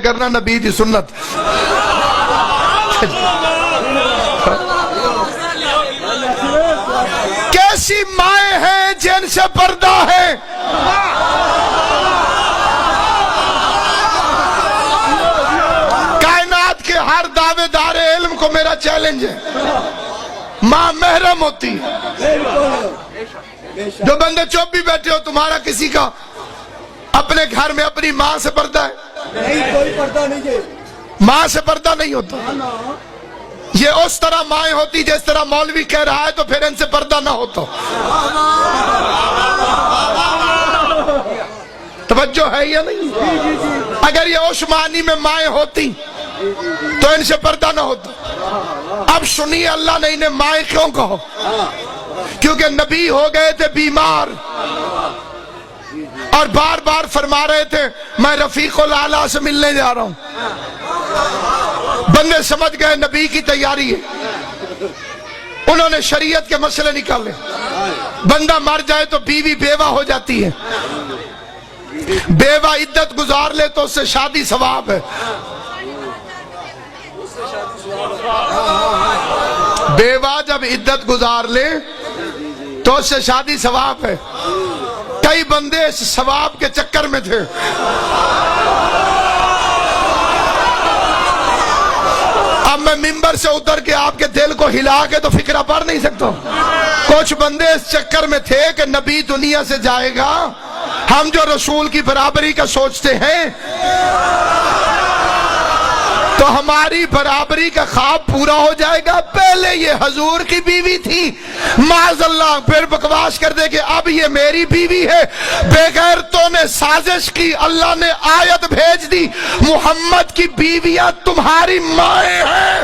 کرنا نبی دی سنت. کیسی مائیں ہیں جن سے پردہ ہے, کائنات کے ہر دعوے دار علم کو میرا چیلنج ہے, ماں محرم ہوتی ہے. جو بندے چپ بھی بیٹھے ہو, تمہارا کسی کا اپنے گھر میں اپنی ماں سے پردہ ہے؟ نہیں, کوئی پردہ نہیں ہے. ماں سے پردہ نہیں ہوتا. یہ اس طرح مائیں ہوتی جس طرح مولوی کہہ رہا ہے, تو پھر ان سے پردہ نہ ہوتا. توجہ ہے یا نہیں؟ اگر یہ عثمانی میں مائیں ہوتی تو ان سے پردہ نہ ہوتا. اب سنیے, اللہ نے انہیں مائیں کیوں کہو؟ کیونکہ نبی ہو گئے تھے بیمار, اور بار بار فرما رہے تھے میں رفیق الاعلیٰ سے ملنے جا رہا ہوں. بندے سمجھ گئے نبی کی تیاری ہے, انہوں نے شریعت کے مسئلے نکالے. بندہ مر جائے تو بیوی بیوہ ہو جاتی ہے, بیوہ عدت گزار لے تو اس سے شادی ثواب ہے. بیوہ جب عدت گزار لے تو اس سے شادی ثواب ہے. کئی بندے اس ثواب کے چکر میں تھے. اب میں ممبر سے اتر کے آپ کے دل کو ہلا کے تو فکرہ پڑھ نہیں سکتا. کچھ بندے اس چکر میں تھے کہ نبی دنیا سے جائے گا, ہم جو رسول کی برابری کا سوچتے ہیں تو ہماری برابری کا خواب پورا ہو جائے گا. پہلے یہ حضور کی بیوی تھی, معاذ اللہ, پھر بکواس کر دے کہ اب یہ میری بیوی ہے. بے غیرتوں نے سازش کی, اللہ نے آیت بھیج دی, محمد کی بیویاں تمہاری مائیں ہیں.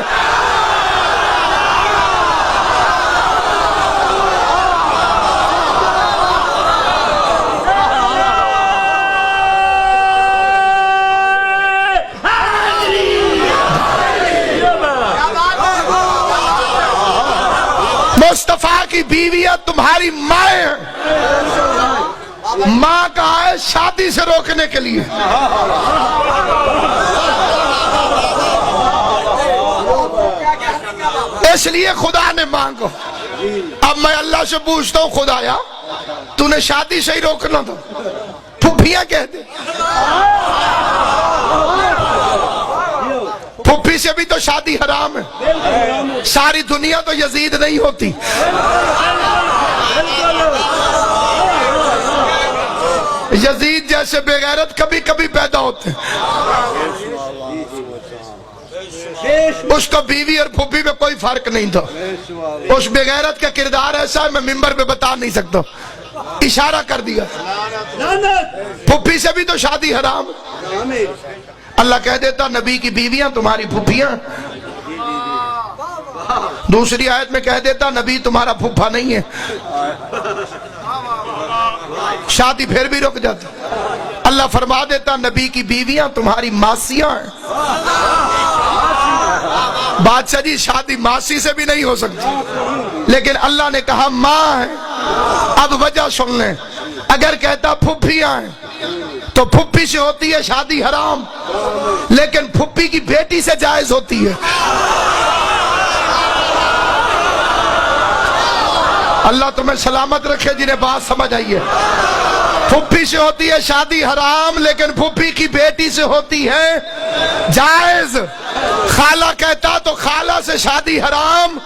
مصطفیٰ کی بیویاں تمہاری مائیں ہیں. ماں کہا ہے شادی سے روکنے کے لیے. اس لیے خدا نے مانگو. اب میں اللہ سے پوچھتا ہوں, خدایا تو نے شادی سے ہی روکنا تھا, پھپھیاں کہہ دے. پھپھی سے بھی تو شادی حرام ہے. ساری دنیا تو یزید نہیں ہوتی. یزید جیسے بے غیرت کبھی کبھی پیدا ہوتے ہیں. اس کو بیوی اور پھپھی میں کوئی فرق نہیں تھا. اس بے غیرت کا کردار ایسا ہے میں ممبر پہ بتا نہیں سکتا, اشارہ کر دیا. پھپھی سے بھی تو شادی حرام. اللہ کہہ دیتا نبی کی بیویاں تمہاری پھپھیاں. دوسری آیت میں کہہ دیتا نبی تمہارا پھپھا نہیں ہے, شادی پھر بھی رک جاتی. اللہ فرما دیتا نبی کی بیویاں تمہاری ماسیاں ہیں. بادشاہ جی شادی ماسی سے بھی نہیں ہو سکتی, لیکن اللہ نے کہا ماں ہے. اب وجہ سن لیں, اگر کہتا پھپھیاں ہیں تو پھپھی سے ہوتی ہے شادی حرام, لیکن پھپھی کی بیٹی سے جائز ہوتی ہے. اللہ تمہیں سلامت رکھے جنہیں بات سمجھ آئی ہے. پھپھی سے ہوتی ہے شادی حرام, لیکن پھپھی کی بیٹی سے ہوتی ہے جائز. خالہ کہتا تو خالہ سے شادی حرام,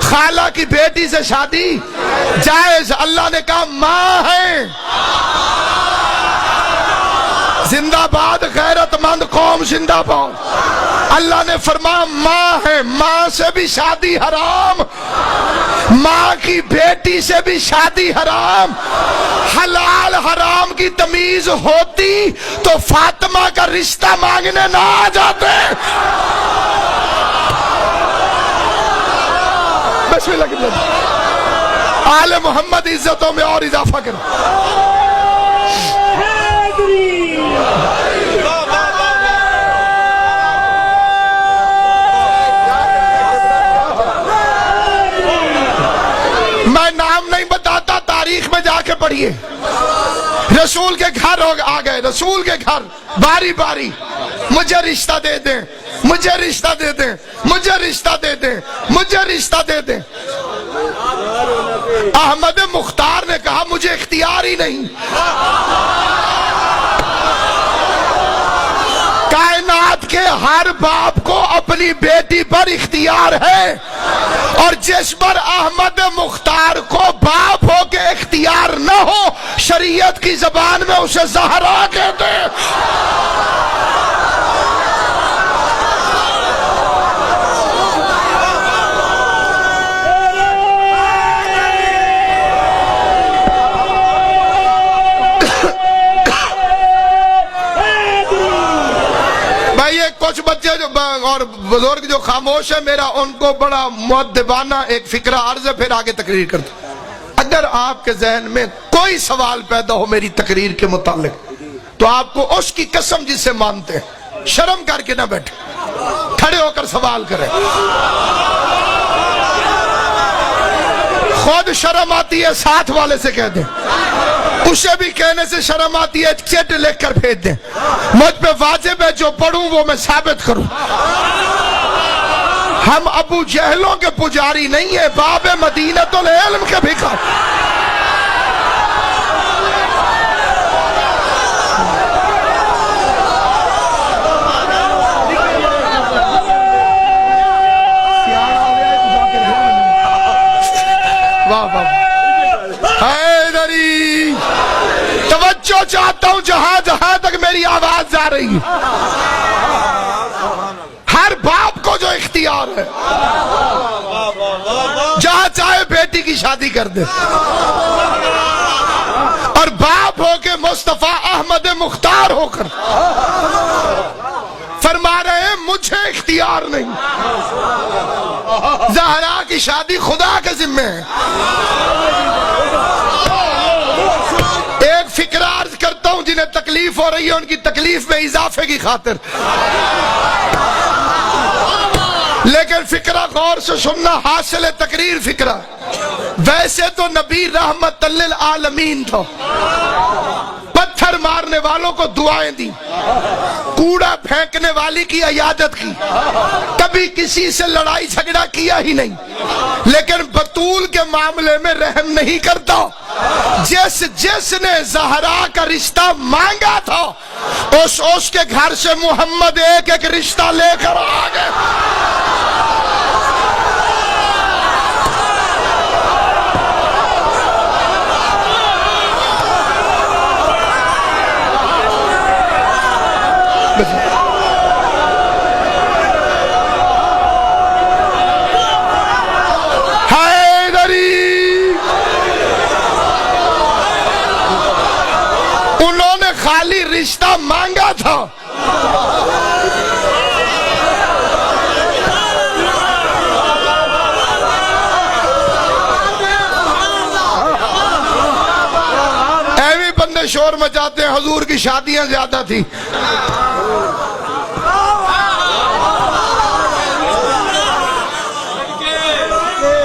خالہ کی بیٹی سے شادی جائز. اللہ نے کہا ماں ہے. زندہ باد غیرت مند قوم زندہ باد. اللہ نے فرمایا ماں ہے, ماں سے بھی شادی حرام, ماں کی بیٹی سے بھی شادی حرام. حلال حرام کی تمیز ہوتی تو فاطمہ کا رشتہ مانگنے نہ آ جاتے. بسم اللہ. آل محمد عزتوں میں اور اضافہ کرو. میں نام نہیں بتاتا, تاریخ میں جا کے پڑھیے. رسول کے گھر آ گئے, رسول کے گھر باری باری مجھے رشتہ دے دیں، مجھے رشتہ دے دیں، مجھے رشتہ دے دیں، مجھے رشتہ دے دیں۔ احمد مختار نے کہا مجھے اختیار ہی نہیں۔ کائنات کے ہر باپ کو اپنی بیٹی پر اختیار ہے، اور جس پر احمد مختار کو باپ ہو کے اختیار نہ ہو، شریعت کی زبان میں اسے زہرا کہتے ہیں۔ کچھ بچے جو اور بزرگ جو خاموش ہیں، میرا ان کو بڑا مؤدبانہ ایک فکرہ عرض ہے، پھر آگے تقریر کرتا ہوں۔ اگر آپ کے ذہن میں کوئی سوال پیدا ہو میری تقریر کے متعلق، تو آپ کو اس کی قسم جسے مانتے ہیں شرم کر کے نہ بیٹھے، کھڑے ہو کر سوال کریں۔ خود شرم آتی ہے ساتھ والے سے کہہ دیں، اسے بھی کہنے سے شرم آتی ہے چٹ لکھ کر بھیج دیں۔ مجھ پہ واجب ہے جو پڑھوں وہ میں ثابت کروں۔ ہم ابو جہلوں کے پجاری نہیں ہیں، باب مدینۃ العلم کے بھکار۔ واہ واہ حیدری، توجہ چاہتا ہوں جہاں جہاں تک میری آواز جا رہی ہے۔ ہر باپ کو جو اختیار ہے، جہاں چاہے بیٹی کی شادی کر دے، اور باپ ہو کے مصطفیٰ احمد مختار ہو کر فرما رہے ہیں مجھے اختیار نہیں۔ زہرا کی شادی خدا کے ذمہ ہے۔ ایک فکر عرض کرتا ہوں جنہیں تکلیف ہو رہی ہے، ان کی تکلیف میں اضافے کی خاطر، لیکن فکرہ غور سے سننا، حاصل تقریر فکرہ۔ ویسے تو نبی رحمت للعالمین تھا، پتھر مارنے والوں کو دعائیں دی، کوڑا پھینکنے والی کی عیادت کی، کبھی کسی سے لڑائی جھگڑا کیا ہی نہیں، لیکن بطول کے معاملے میں رحم نہیں کرتا۔ جس نے زہرا کا رشتہ مانگا تھا، اس کے گھر سے محمد ایک ایک رشتہ لے کر آ گئے۔ انہوں نے خالی رشتہ مانگا تھا، ایویں بندے شور مچاتے ہیں حضور کی شادیاں زیادہ تھی۔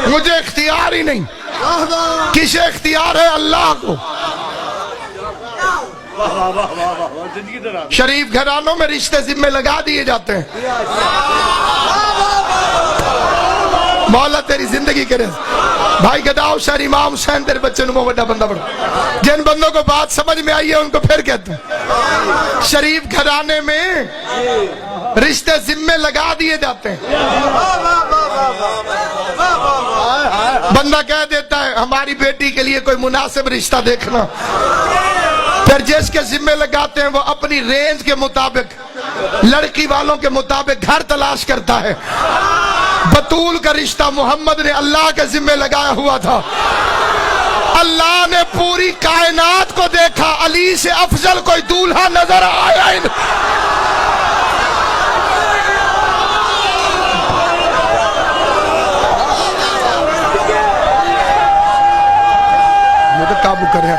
مجھے اختیار ہی نہیں، کسے اختیار ہے؟ اللہ کو۔ شریف گھرانوں میں رشتے ذمہ لگا دیے جاتے ہیں۔ مولا تیری زندگی کرے بھائی گداؤ شہر امام حسین تیرے بچے نمو بڑا بندہ بڑا۔ جن بندوں کو بات سمجھ میں آئی ہے ان کو پھر کہتے ہیں شریف گھرانے میں رشتے ذمہ لگا دیے جاتے ہیں۔ بندہ کہہ دیتا ہے ہماری بیٹی کے لیے کوئی مناسب رشتہ دیکھنا، پھر جس کے ذمہ لگاتے ہیں وہ اپنی رینج کے مطابق، لڑکی والوں کے مطابق گھر تلاش کرتا ہے۔ بطول کا رشتہ محمد نے اللہ کے ذمہ لگایا ہوا تھا، اللہ نے پوری کائنات کو دیکھا، علی سے افضل کوئی دولہا نظر آیا ہی نہیں۔ قابو کریں۔